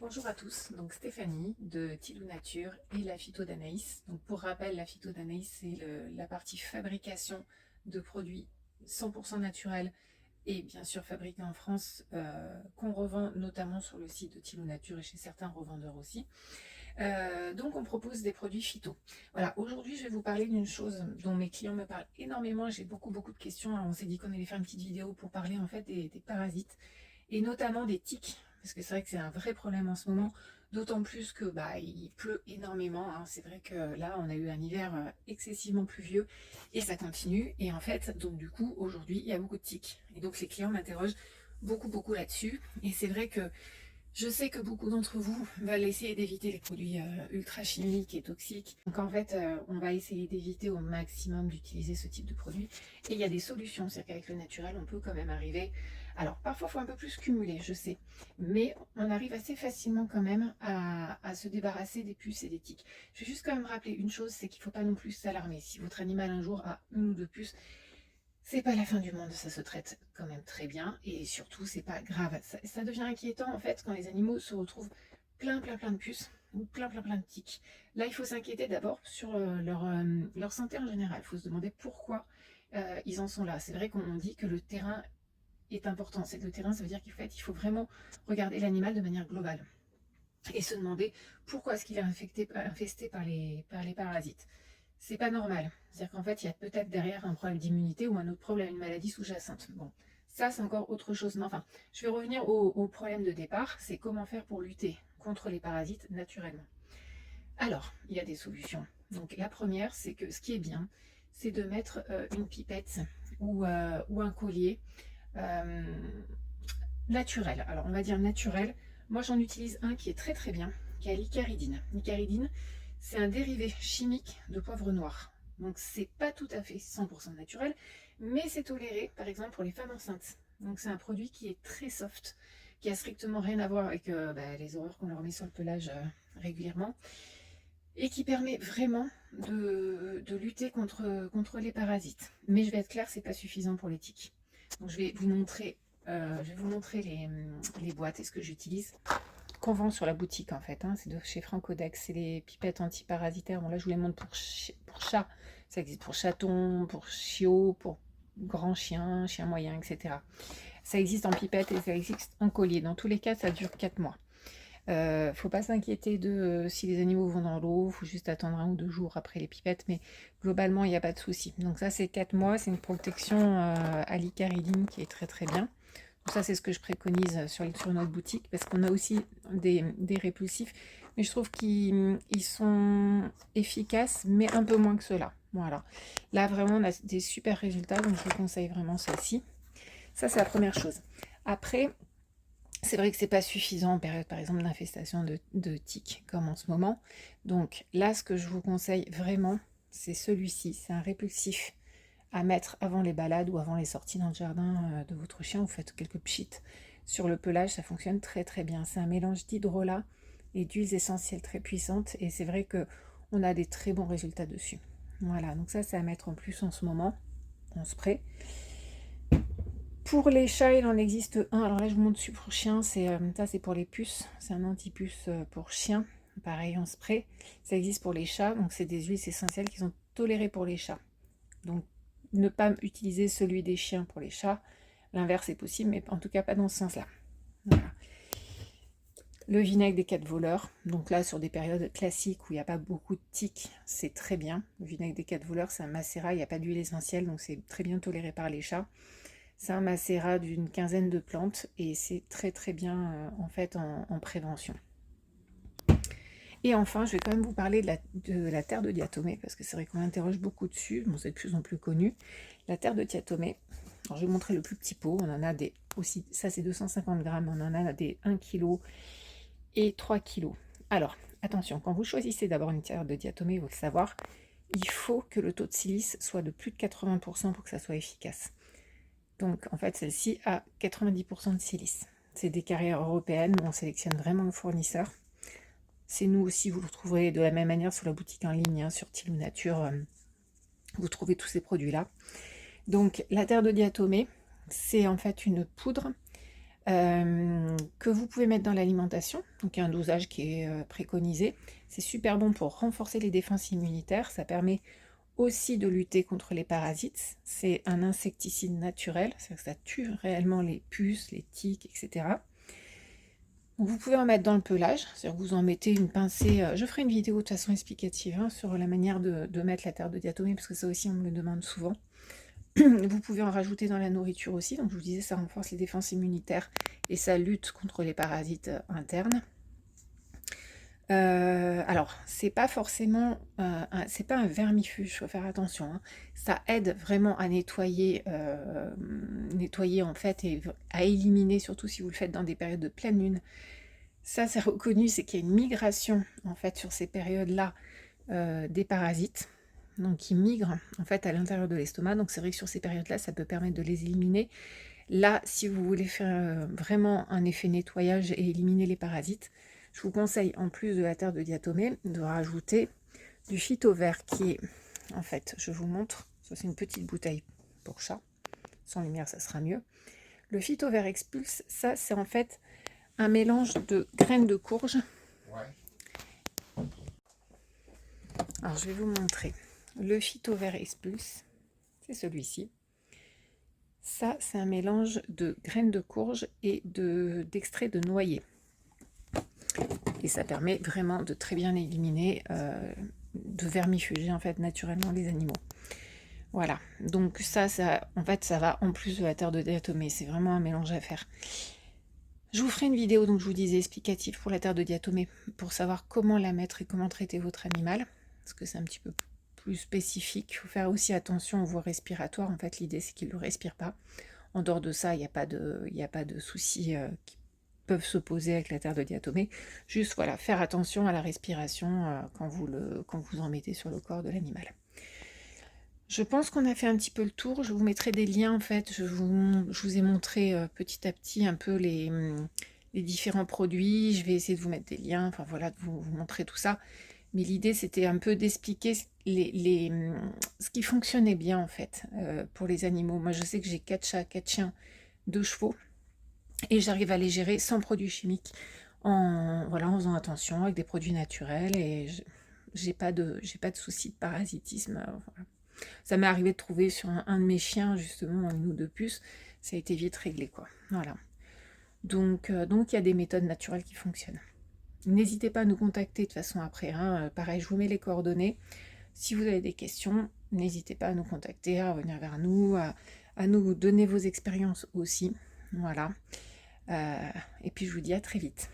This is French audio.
Bonjour à tous, donc Stéphanie de Tilou Nature et la phyto d'Anaïs. Donc pour rappel, la phyto d'Anaïs, c'est la partie fabrication de produits 100% naturels et bien sûr fabriqués en France, qu'on revend notamment sur le site de Tilou Nature et chez certains revendeurs aussi. Donc on propose des produits phyto. Voilà, aujourd'hui je vais vous parler d'une chose dont mes clients me parlent énormément. J'ai beaucoup de questions. Alors, on s'est dit qu'on allait faire une petite vidéo pour parler en fait des parasites et notamment des tiques, parce que c'est vrai que c'est un vrai problème en ce moment, d'autant plus que il pleut énormément, hein. C'est vrai que là on a eu un hiver excessivement pluvieux et ça continue, et en fait donc du coup aujourd'hui il y a beaucoup de tiques et donc les clients m'interrogent beaucoup là-dessus, et c'est vrai que je sais que beaucoup d'entre vous veulent essayer d'éviter les produits ultra chimiques et toxiques. Donc en fait, on va essayer d'éviter au maximum d'utiliser ce type de produit. Et il y a des solutions, c'est qu'avec le naturel, on peut quand même arriver. Alors parfois, il faut un peu plus cumuler, je sais. Mais on arrive assez facilement quand même à se débarrasser des puces et des tiques. Je vais juste quand même rappeler une chose, c'est qu'il ne faut pas non plus s'alarmer. Si votre animal un jour a une ou deux puces, c'est pas la fin du monde, ça se traite quand même très bien et surtout c'est pas grave. Ça devient inquiétant en fait quand les animaux se retrouvent plein de puces ou plein de tiques. Là il faut s'inquiéter d'abord sur leur santé en général. Il faut se demander pourquoi ils en sont là. C'est vrai qu'on dit que le terrain est important. C'est que le terrain, ça veut dire qu'il faut vraiment regarder l'animal de manière globale et se demander pourquoi est-ce qu'il est infesté par les parasites. C'est pas normal. C'est-à-dire qu'en fait, il y a peut-être derrière un problème d'immunité ou un autre problème, une maladie sous-jacente. Bon, ça, c'est encore autre chose. Mais enfin, je vais revenir au problème de départ. C'est comment faire pour lutter contre les parasites naturellement. Alors, il y a des solutions. Donc, la première, c'est que ce qui est bien, c'est de mettre une pipette ou un collier euh, naturel. Alors, on va dire naturel. Moi, j'en utilise un qui est très bien, qui est l'icaridine. L'icaridine, c'est un dérivé chimique de poivre noir. Donc, c'est pas tout à fait 100% naturel, mais c'est toléré, par exemple, pour les femmes enceintes. Donc, c'est un produit qui est très soft, qui a strictement rien à voir avec les horreurs qu'on leur met sur le pelage régulièrement, et qui permet vraiment de lutter contre les parasites. Mais je vais être claire, c'est pas suffisant pour les tiques. Donc, je vais vous montrer les boîtes et ce que j'utilise, qu'on vend sur la boutique en fait, hein. C'est de chez Francodex, c'est les pipettes antiparasitaires. Bon là je vous les montre pour chat, ça existe pour chaton, pour chiot, pour grand chien, chien moyen, etc. Ça existe en pipette et ça existe en collier. Dans tous les cas, ça dure 4 mois. Faut pas s'inquiéter de si les animaux vont dans l'eau, faut juste attendre 1 ou 2 jours après les pipettes, mais globalement il n'y a pas de souci. Donc ça c'est 4 mois, c'est une protection à l'icaridine qui est très bien. Donc ça c'est ce que je préconise sur notre boutique, parce qu'on a aussi des répulsifs, mais je trouve qu'ils sont efficaces, mais un peu moins que ceux-là. Voilà. Là vraiment on a des super résultats, donc je vous conseille vraiment celle-ci. Ça c'est la première chose. Après, c'est vrai que c'est pas suffisant en période, par exemple, d'infestation de tiques, comme en ce moment. Donc là, ce que je vous conseille vraiment, c'est celui-ci. C'est un répulsif à mettre avant les balades ou avant les sorties dans le jardin de votre chien. Vous faites quelques pchites sur le pelage, ça fonctionne très bien. C'est un mélange d'hydrolat et d'huiles essentielles très puissantes. Et c'est vrai que on a des très bons résultats dessus. Voilà, donc ça, c'est à mettre en plus en ce moment, en spray. Pour les chats, il en existe un. Alors là, je vous montre dessus pour chien. Ça, c'est pour les puces. C'est un anti-puce pour chien. Pareil en spray. Ça existe pour les chats. Donc, c'est des huiles essentielles qui sont tolérées pour les chats. Donc, ne pas utiliser celui des chiens pour les chats. L'inverse est possible, mais en tout cas pas dans ce sens-là. Voilà. Le vinaigre des 4 voleurs. Donc là, sur des périodes classiques où il n'y a pas beaucoup de tiques, c'est très bien. Le vinaigre des 4 voleurs, c'est un macérat. Il n'y a pas d'huile essentielle, donc c'est très bien toléré par les chats. C'est un macérat d'une quinzaine de plantes et c'est très bien en fait en prévention. Et enfin, je vais quand même vous parler de la terre de diatomée, parce que c'est vrai qu'on interroge beaucoup dessus. Bon, c'est de plus en plus connu. La terre de diatomée, alors je vais vous montrer le plus petit pot. On en a des aussi, ça c'est 250 grammes, on en a des 1 kg et 3 kg. Alors, attention, quand vous choisissez d'abord une terre de diatomée, il faut le savoir, il faut que le taux de silice soit de plus de 80% pour que ça soit efficace. Donc en fait celle-ci a 90% de silice. C'est des carrières européennes où on sélectionne vraiment le fournisseur. C'est nous aussi, vous le retrouverez de la même manière sur la boutique en ligne, hein, sur Tilou Nature. Vous trouvez tous ces produits-là. Donc la terre de diatomée, c'est en fait une poudre que vous pouvez mettre dans l'alimentation. Donc il y a un dosage qui est préconisé. C'est super bon pour renforcer les défenses immunitaires. Ça permet aussi de lutter contre les parasites. C'est un insecticide naturel, c'est-à-dire que ça tue réellement les puces, les tiques, etc. Donc vous pouvez en mettre dans le pelage, c'est-à-dire que vous en mettez une pincée. Je ferai une vidéo de toute façon explicative sur la manière de mettre la terre de diatomée, parce que ça aussi on me le demande souvent. Vous pouvez en rajouter dans la nourriture aussi, donc je vous disais ça renforce les défenses immunitaires et ça lutte contre les parasites internes. Alors, c'est pas forcément, c'est pas un vermifuge, faut faire attention, hein. Ça aide vraiment à nettoyer, nettoyer en fait et à éliminer, surtout si vous le faites dans des périodes de pleine lune. Ça, c'est reconnu, c'est qu'il y a une migration en fait sur ces périodes-là des parasites, donc qui migrent en fait à l'intérieur de l'estomac. Donc c'est vrai que sur ces périodes-là, ça peut permettre de les éliminer. Là, si vous voulez faire vraiment un effet nettoyage et éliminer les parasites, je vous conseille, en plus de la terre de diatomée, de rajouter du phytovert qui est, en fait, je vous montre, ça c'est une petite bouteille pour chat, sans lumière ça sera mieux. Le phytovert expulse, ça c'est en fait un mélange de graines de courge. Alors je vais vous montrer. Le phytovert expulse, c'est celui-ci. Ça, c'est un mélange de graines de courge et d'extrait de noyer. Et ça permet vraiment de très bien éliminer, de vermifuger en fait naturellement les animaux. Voilà, donc ça en fait, ça va en plus de la terre de diatomée. C'est vraiment un mélange à faire. Je vous ferai une vidéo, donc je vous disais, explicative pour la terre de diatomée, pour savoir comment la mettre et comment traiter votre animal, parce que c'est un petit peu plus spécifique. Il faut faire aussi attention aux voies respiratoires. En fait, l'idée, c'est qu'il ne le respire pas. En dehors de ça, il n'y a pas de soucis qui peuvent se poser avec la terre de diatomée. Juste, voilà, faire attention à la respiration quand vous en mettez sur le corps de l'animal. Je pense qu'on a fait un petit peu le tour. Je vous mettrai des liens, en fait. Je vous ai montré petit à petit un peu les différents produits. Je vais essayer de vous mettre des liens, enfin voilà, de vous montrer tout ça. Mais l'idée, c'était un peu d'expliquer ce qui fonctionnait bien, en fait, pour les animaux. Moi, je sais que j'ai 4 chats, 4 chiens, 2 chevaux. Et j'arrive à les gérer sans produits chimiques, en faisant attention, avec des produits naturels. Et j'ai pas de soucis de parasitisme. Voilà. Ça m'est arrivé de trouver sur un de mes chiens, justement, une ou deux puces. Ça a été vite réglé, quoi. Voilà. Donc, il y a des méthodes naturelles qui fonctionnent. N'hésitez pas à nous contacter de toute façon après. Hein. Pareil, je vous mets les coordonnées. Si vous avez des questions, n'hésitez pas à nous contacter, à revenir vers nous, à nous donner vos expériences aussi. Voilà. Et puis je vous dis à très vite.